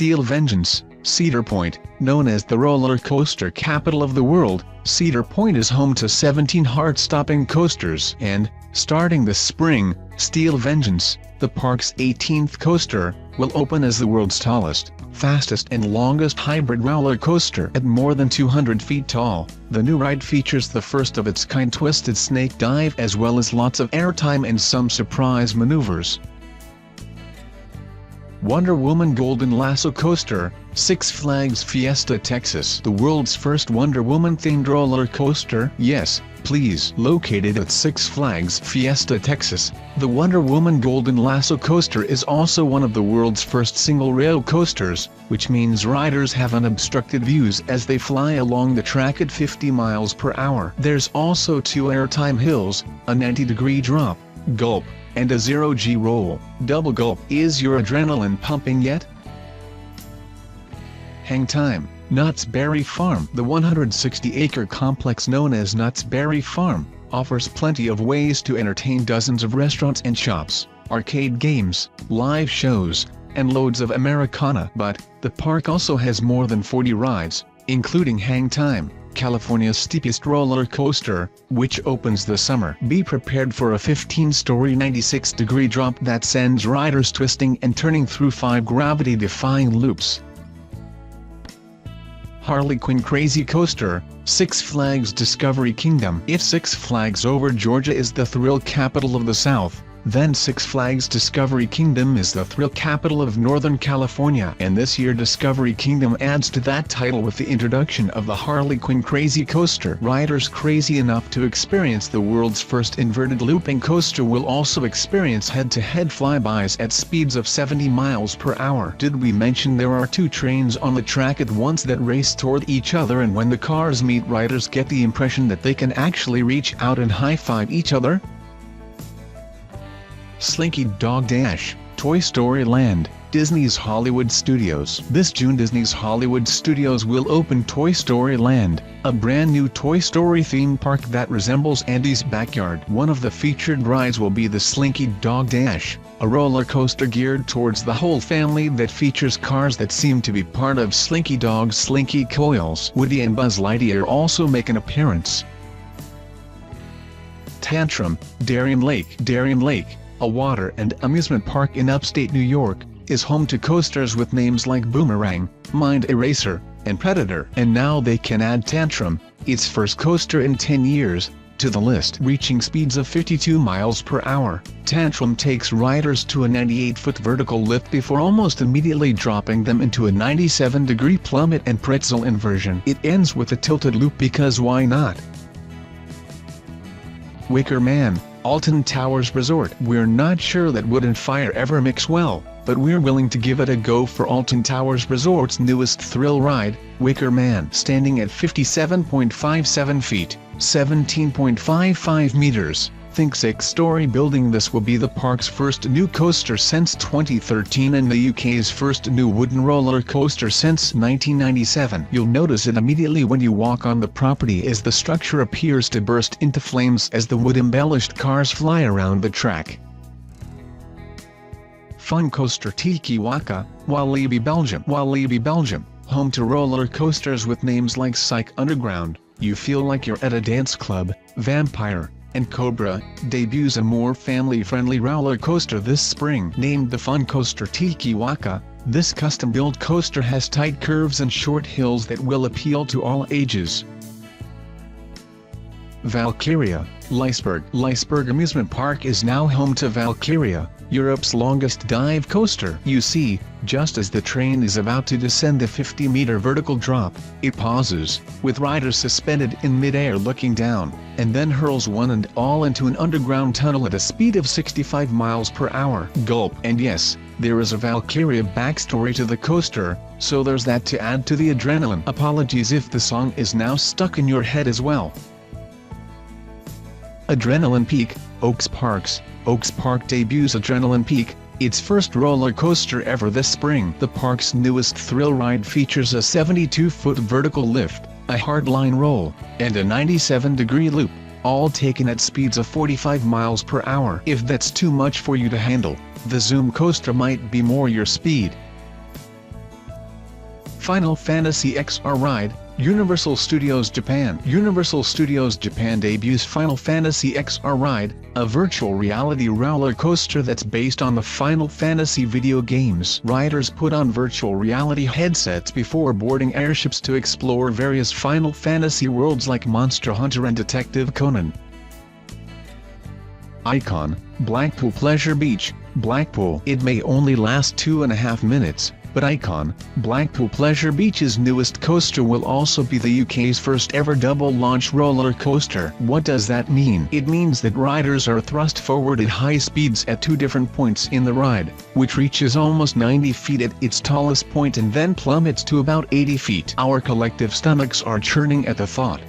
Steel Vengeance, Cedar Point, known as the roller coaster capital of the world, Cedar Point is home to 17 heart-stopping coasters and, starting this spring, Steel Vengeance, the park's 18th coaster, will open as the world's tallest, fastest and longest hybrid roller coaster at more than 200 feet tall. The new ride features the first of its kind twisted snake dive as well as lots of airtime and some surprise maneuvers. Wonder Woman Golden Lasso Coaster, Six Flags Fiesta Texas. The world's first Wonder Woman-themed roller coaster, yes, please. Located at Six Flags Fiesta Texas, the Wonder Woman Golden Lasso Coaster is also one of the world's first single-rail coasters, which means riders have unobstructed views as they fly along the track at 50 miles per hour. There's also 2 airtime hills, a 90-degree drop, gulp, and a 0G roll, double gulp. Is your adrenaline pumping yet? Hang time. Knott's Berry Farm. The 160-acre complex known as Knott's Berry Farm offers plenty of ways to entertain dozens of restaurants and shops, arcade games, live shows, and loads of Americana. But the park also has more than 40 rides, including Hang Time, California's steepest roller coaster, which opens this summer. Be prepared for a 15-story 96-degree drop that sends riders twisting and turning through 5 gravity-defying loops. Harlequin Crazy Coaster, Six Flags Discovery Kingdom. If Six Flags Over Georgia is the thrill capital of the South, then Six Flags Discovery Kingdom is the thrill capital of Northern California. And this year Discovery Kingdom adds to that title with the introduction of the Harlequin Crazy Coaster. Riders crazy enough to experience the world's first inverted looping coaster will also experience head-to-head flybys at speeds of 70 miles per hour. Did we mention there are 2 trains on the track at once that race toward each other, and when the cars meet, riders get the impression that they can actually reach out and high-five each other? Slinky Dog Dash, Toy Story Land, Disney's Hollywood Studios. This June Disney's Hollywood Studios will open Toy Story Land, a brand new Toy Story theme park that resembles Andy's backyard. One of the featured rides will be the Slinky Dog Dash, a roller coaster geared towards the whole family that features cars that seem to be part of Slinky Dog's Slinky Coils. Woody and Buzz Lightyear also make an appearance. Tantrum, Darien Lake. Darien Lake, a water and amusement park in upstate New York, is home to coasters with names like Boomerang, Mind Eraser, and Predator. And now they can add Tantrum, its first coaster in 10 years, to the list. Reaching speeds of 52 miles per hour, Tantrum takes riders to a 98-foot vertical lift before almost immediately dropping them into a 97-degree plummet and pretzel inversion. It ends with a tilted loop because why not? Wicker Man, Alton Towers Resort. We're not sure that wood and fire ever mix well, but we're willing to give it a go for Alton Towers Resort's newest thrill ride, Wicker Man. Standing at 57.57 feet, 17.55 meters, think 6-story building, this will be the park's first new coaster since 2013 and the UK's first new wooden roller coaster since 1997. You'll notice it immediately when you walk on the property as the structure appears to burst into flames as the wood-embellished cars fly around the track. Fun Coaster Tikiwaka, Walibi, Belgium. Walibi, Belgium, home to roller coasters with names like Psych Underground, You Feel Like You're at a Dance Club, Vampire, and Cobra, debuts a more family-friendly roller coaster this spring. Named the Fun Coaster Tikiwaka, this custom-built coaster has tight curves and short hills that will appeal to all ages. Valkyria, Leisberg. Leisberg Amusement Park is now home to Valkyria, Europe's longest dive coaster. You see, just as the train is about to descend the 50-meter vertical drop, it pauses, with riders suspended in mid-air looking down, and then hurls one and all into an underground tunnel at a speed of 65 miles per hour. Gulp. And yes, there is a Valkyria backstory to the coaster, so there's that to add to the adrenaline. Apologies if the song is now stuck in your head as well. Adrenaline Peak, Oaks Parks, Oaks Park debuts Adrenaline Peak, its first roller coaster ever this spring. The park's newest thrill ride features a 72-foot vertical lift, a hardline roll, and a 97-degree loop, all taken at speeds of 45 miles per hour. If that's too much for you to handle, the Zoom coaster might be more your speed. Final Fantasy XR Ride, Universal Studios Japan. Universal Studios Japan debuts Final Fantasy XR Ride, a virtual reality roller coaster that's based on the Final Fantasy video games. Riders put on virtual reality headsets before boarding airships to explore various Final Fantasy worlds like Monster Hunter and Detective Conan. Icon, Blackpool Pleasure Beach, Blackpool. It may only last 2.5 minutes, but Icon, Blackpool Pleasure Beach's newest coaster will also be the UK's first ever double-launch roller coaster. What does that mean? It means that riders are thrust forward at high speeds at 2 different points in the ride, which reaches almost 90 feet at its tallest point and then plummets to about 80 feet. Our collective stomachs are churning at the thought.